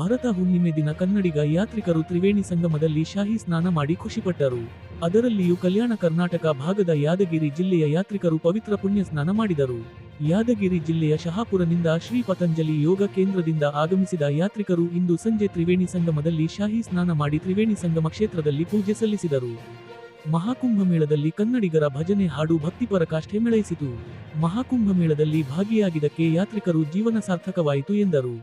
ಭರತ ಹುಣ್ಣಿಮೆ ದಿನ ಕನ್ನಡಿಗ ಯಾತ್ರಿಕರು ತ್ರಿವೇಣಿ ಸಂಗಮದಲ್ಲಿ ಶಾಹಿ ಸ್ನಾನ ಮಾಡಿ ಖುಷಿಪಟ್ಟರು. ಅದರಲ್ಲಿಯೂ ಕಲ್ಯಾಣ ಕರ್ನಾಟಕ ಭಾಗದ ಯಾದಗಿರಿ ಜಿಲ್ಲೆಯ ಯಾತ್ರಿಕರು ಪವಿತ್ರ ಪುಣ್ಯ ಸ್ನಾನ ಮಾಡಿದರು. ಯಾದಗಿರಿ ಜಿಲ್ಲೆಯ ಶಹಾಪುರನಿಂದ ಶ್ರೀ ಪತಂಜಲಿ ಯೋಗ ಕೇಂದ್ರದಿಂದ ಆಗಮಿಸಿದ ಯಾತ್ರಿಕರು ಇಂದು ಸಂಜೆ ತ್ರಿವೇಣಿ ಸಂಗಮದಲ್ಲಿ ಶಾಹಿ ಸ್ನಾನ ಮಾಡಿ ತ್ರಿವೇಣಿ ಸಂಗಮ ಕ್ಷೇತ್ರದಲ್ಲಿ ಪೂಜೆ ಸಲ್ಲಿಸಿದರು. ಮಹಾಕುಂಭಮೇಳದಲ್ಲಿ ಕನ್ನಡಿಗರ ಭಜನೆ ಹಾಡು ಭಕ್ತಿಪರ ಕಾಷ್ಠೆ ಮೆಳೈಸಿತು. ಮಹಾಕುಂಭಮೇಳದಲ್ಲಿ ಭಾಗಿಯಾಗಿದ್ದಕ್ಕೆ ಯಾತ್ರಿಕರು ಜೀವನ ಸಾರ್ಥಕವಾಯಿತು ಎಂದರು.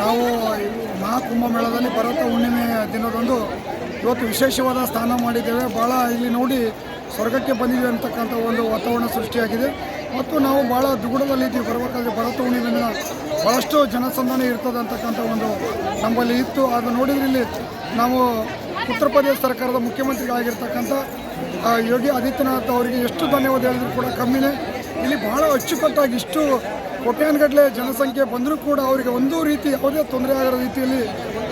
ನಾವು ಮಹಾಕುಂಭಮೇಳದಲ್ಲಿ ಭರತ ಹುಣ್ಣಿಮೆಯ ದಿನದಂದು ಇವತ್ತು ವಿಶೇಷವಾದ ಸ್ನಾನ ಮಾಡಿದ್ದೇವೆ. ಭಾಳ ಇಲ್ಲಿ ನೋಡಿ ಸ್ವರ್ಗಕ್ಕೆ ಬಂದಿದೆ ಅಂತಕ್ಕಂಥ ಒಂದು ವಾತಾವರಣ ಸೃಷ್ಟಿಯಾಗಿದೆ. ಮತ್ತು ನಾವು ಭಾಳ ದುಗುಡದಲ್ಲಿ ಇದ್ದೀವಿ. ಬರಬೇಕಾದ್ರೆ ಭರತ ಹುಣ್ಣಿಮೆ ದಿನ ಭಾಳಷ್ಟು ಜನಸಂದಣಿ ಇರ್ತದೆ ಅಂತಕ್ಕಂಥ ಒಂದು ನಮ್ಮಲ್ಲಿ ಇತ್ತು. ಅದು ನೋಡಿದ್ರೆ ಇಲ್ಲಿ ನಾವು ಉತ್ತರ ಪ್ರದೇಶ ಸರ್ಕಾರದ ಮುಖ್ಯಮಂತ್ರಿಗಳಾಗಿರ್ತಕ್ಕಂಥ ಯೋಗಿ ಆದಿತ್ಯನಾಥ್ ಅವರಿಗೆ ಎಷ್ಟು ಧನ್ಯವಾದ ಹೇಳಿದ್ರು ಕೂಡ ಕಮ್ಮಿನೇ. ಇಲ್ಲಿ ಭಾಳ ಅಚ್ಚುಕಟ್ಟಾಗಿ ಇಷ್ಟು ಕೋಟ್ಯಾನುಗಟ್ಟಲೆ ಜನಸಂಖ್ಯೆ ಬಂದರೂ ಕೂಡ ಅವರಿಗೆ ಒಂದೂ ರೀತಿ ಯಾವುದೇ ತೊಂದರೆ ಆಗದ ರೀತಿಯಲ್ಲಿ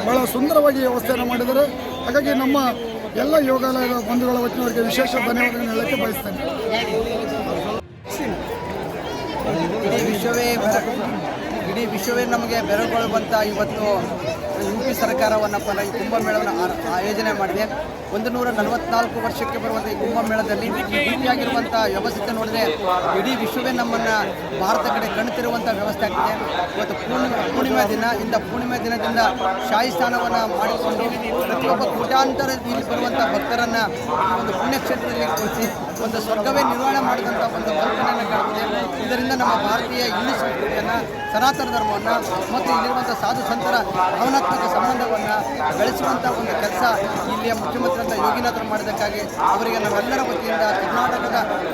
ಭಾಳ ಸುಂದರವಾಗಿ ವ್ಯವಸ್ಥೆಯನ್ನು ಮಾಡಿದ್ದಾರೆ. ಹಾಗಾಗಿ ನಮ್ಮ ಎಲ್ಲ ಯೋಗಾಲಯದ ಬಂಧುಗಳ ವತಿಯವರಿಗೆ ವಿಶೇಷ ಧನ್ಯವಾದಗಳನ್ನು ಹೇಳಕ್ಕೆ ಬಯಸ್ತೇನೆ. ಇಡೀ ವಿಶ್ವವೇ ನಮಗೆ ಬೆರಗೊಳ್ಳುವಂಥ ಇವತ್ತು UP ಸರ್ಕಾರವನ್ನಪ್ಪ ಈ ಕುಂಭಮೇಳವನ್ನು ಆಯೋಜನೆ ಮಾಡಿದೆ. 144 ವರ್ಷಕ್ಕೆ ಬರುವಂಥ ಈ ಕುಂಭಮೇಳದಲ್ಲಿ ಈ ರೀತಿಯಾಗಿರುವಂಥ ವ್ಯವಸ್ಥೆ ನೋಡಿದ್ರೆ ಇಡೀ ವಿಶ್ವವೇ ನಮ್ಮನ್ನು ಭಾರತ ಕಡೆ ಕಣ್ತಿರುವಂಥ ವ್ಯವಸ್ಥೆ ಆಗ್ತಿದೆ. ಇವತ್ತು ಪೂರ್ಣಿಮೆ ದಿನ ಪೂರ್ಣಿಮೆ ದಿನದಿಂದ ಶಾಹಿ ಸ್ನಾನವನ್ನು ಮಾಡಿಕೊಂಡು ಪ್ರತಿಯೊಬ್ಬ ಕೋಟ್ಯಾಂತರ ಇಲ್ಲಿ ಬರುವಂಥ ಭಕ್ತರನ್ನು ಈ ಒಂದು ಪುಣ್ಯಕ್ಷೇತ್ರದಲ್ಲಿ ಕುಳಿಸಿ ಒಂದು ಸ್ವರ್ಗವೇ ನಿರ್ವಹಣೆ ಮಾಡಿದಂಥ ಒಂದು ಕಲ್ಪನೆಯನ್ನು ಕಾಣ್ತಿದೆ. ಇದರಿಂದ ನಮ್ಮ ಭಾರತೀಯ ಹಿಂದೂ ಸಂಸ್ಕೃತಿಯನ್ನು, ಸನಾತನ ಧರ್ಮವನ್ನು ಮತ್ತು ಇಲ್ಲಿರುವಂಥ ಸಾಧು ಸಂತರ ಭಾವನಾತ್ಮಕ ಸಂಬಂಧವನ್ನು ಬೆಳೆಸುವಂಥ ಒಂದು ಕೆಲಸ ಇಲ್ಲಿಯ ಮುಖ್ಯಮಂತ್ರಿ ಅಂತ ಯೋಗಿನಾಥರು ಮಾಡಿದ್ದಕ್ಕಾಗಿ ಅವರಿಗೆ ನಾವೆಲ್ಲರ ವತಿಯಿಂದ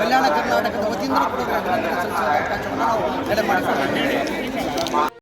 ಕಲ್ಯಾಣ ಕರ್ನಾಟಕದ ವತಿಯಿಂದ ಕೂಡ ಅಭಿನಂದನೆ ಸಲ್ಲಿಸುವ ಅವಕಾಶವನ್ನು ನಾವು ಎಡೆ ಮಾಡಿಕೊಳ್ಳುತ್ತೇವೆ.